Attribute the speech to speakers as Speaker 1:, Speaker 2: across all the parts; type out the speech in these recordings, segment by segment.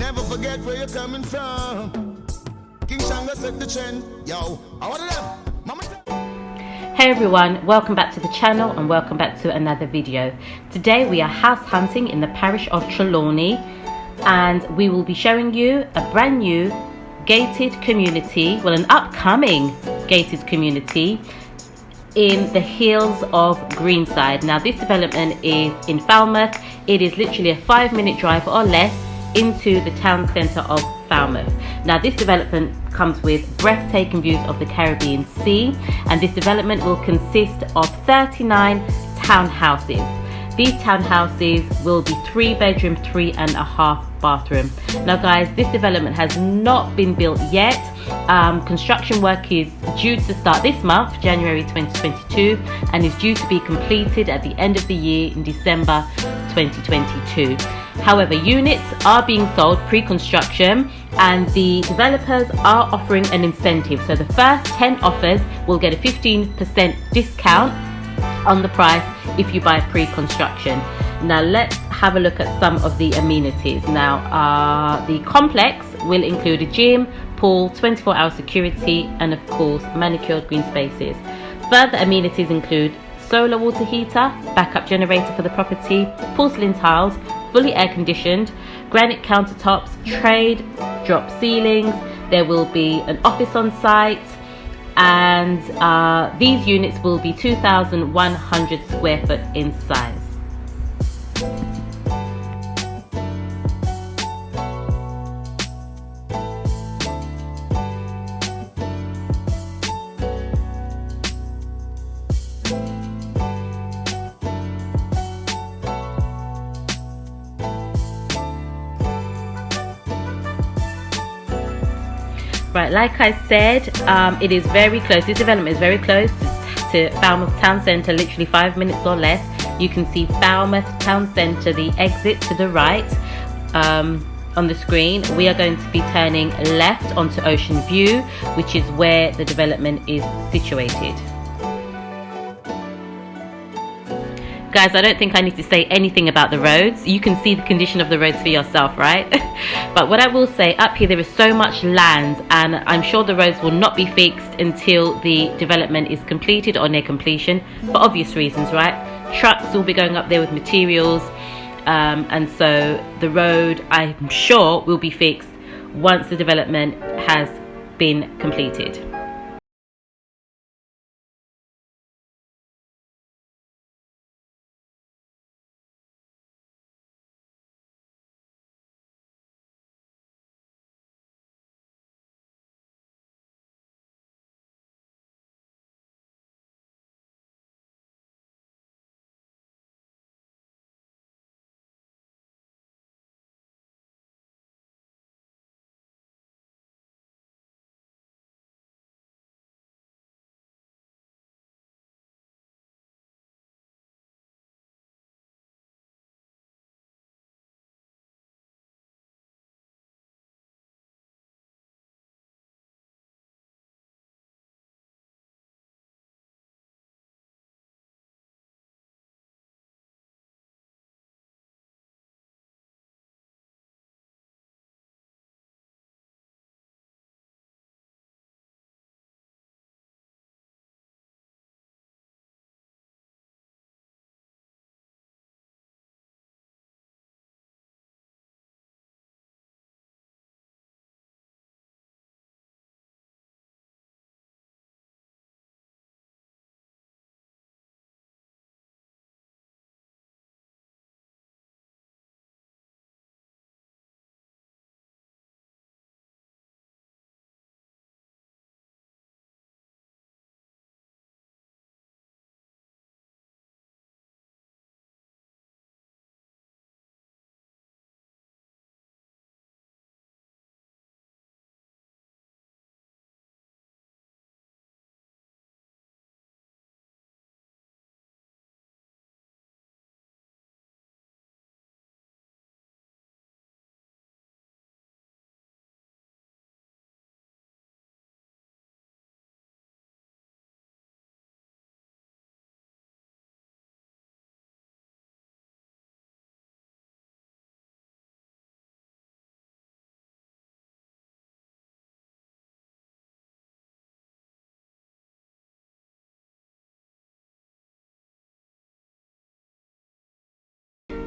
Speaker 1: Never forget where you're coming from. King Shanga set the trend. Yo, I want them. Mama.
Speaker 2: Hey everyone, welcome back to the channel and welcome back to another video. Today we are house hunting in the parish of Trelawny, and we will be showing you a brand new gated community, well, an upcoming gated community in the hills of Greenside. Now this development is in Falmouth. It is literally a 5-minute drive or less into the town centre of Falmouth. Now this development comes with breathtaking views of the Caribbean Sea, and this development will consist of 39 townhouses. These townhouses will be 3-bedroom, 3.5 bathroom. Now guys, this development has not been built yet. Construction work is due to start this month, January 2022, and is due to be completed at the end of the year in December 2022. However, units are being sold pre-construction, and the developers are offering an incentive. So the first 10 offers will get a 15% discount on the price if you buy pre-construction. Now let's have a look at some of the amenities. Now the complex will include a gym, pool, 24-hour security, and of course manicured green spaces. Further amenities include solar water heater, backup generator for the property, porcelain tiles, fully air conditioned, granite countertops, trade drop ceilings. There will be an office on site, and these units will be 2,100 square foot in size. Right, like I said, it is very close. This development is very close to Falmouth Town Centre, literally 5 minutes or less. You can see Falmouth Town Centre, the exit to the right on the screen. We are going to be turning left onto Ocean View, which is where the development is situated. Guys, I don't think I need to say anything about the roads. You can see the condition of the roads for yourself, right? But what I will say, up here there is so much land, and I'm sure the roads will not be fixed until the development is completed or near completion, for obvious reasons, right? Trucks will be going up there with materials, and so the road, I'm sure, will be fixed once the development has been completed.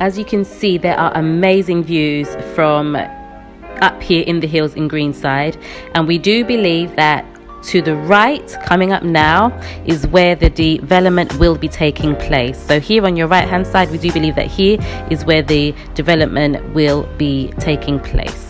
Speaker 2: As you can see, there are amazing views from up here in the hills in Greenside, and we do believe that to the right, coming up now, is where the development will be taking place. So here on your right hand side, we do believe that here is where the development will be taking place.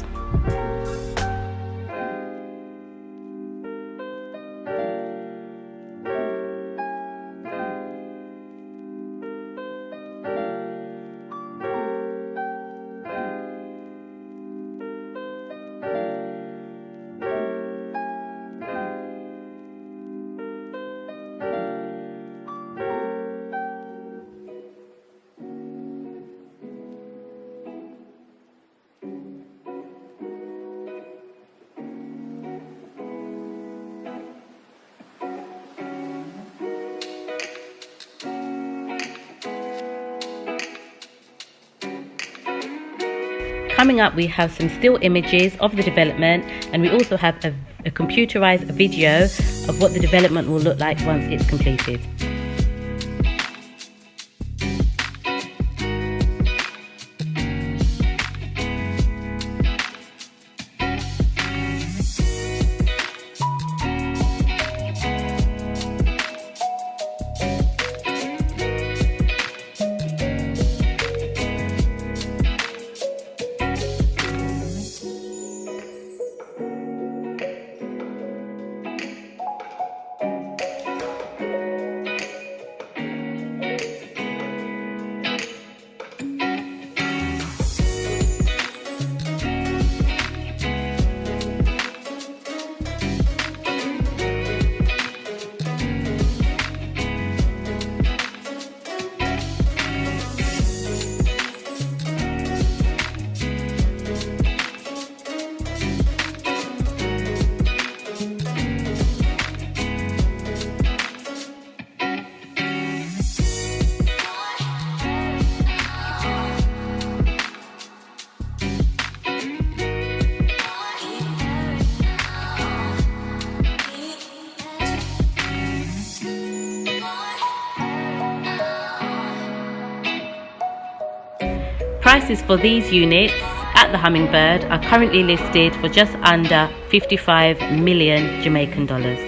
Speaker 2: Coming up, we have some still images of the development, and we also have a computerized video of what the development will look like once it's completed. Prices for these units at the Hummingbird are currently listed for just under 55 million Jamaican dollars.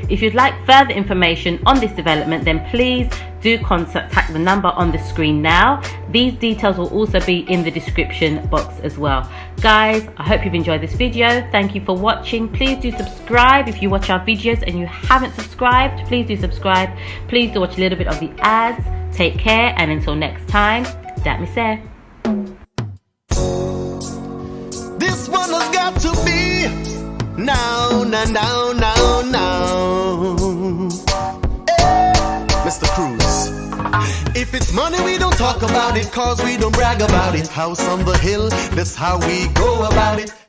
Speaker 2: If you'd like further information on this development, then please do contact the number on the screen now. These details will also be in the description box as well. Guys, I hope you've enjoyed this video. Thank you for watching. Please do subscribe if you watch our videos and you haven't subscribed. Please do subscribe. Please do watch a little bit of the ads. Take care, and until next time, datmisehtv.
Speaker 1: This one has got to be now. Hey, Mr. Cruz. If it's money, we don't talk about it, cause we don't brag about it. House on the hill, that's how we go about it.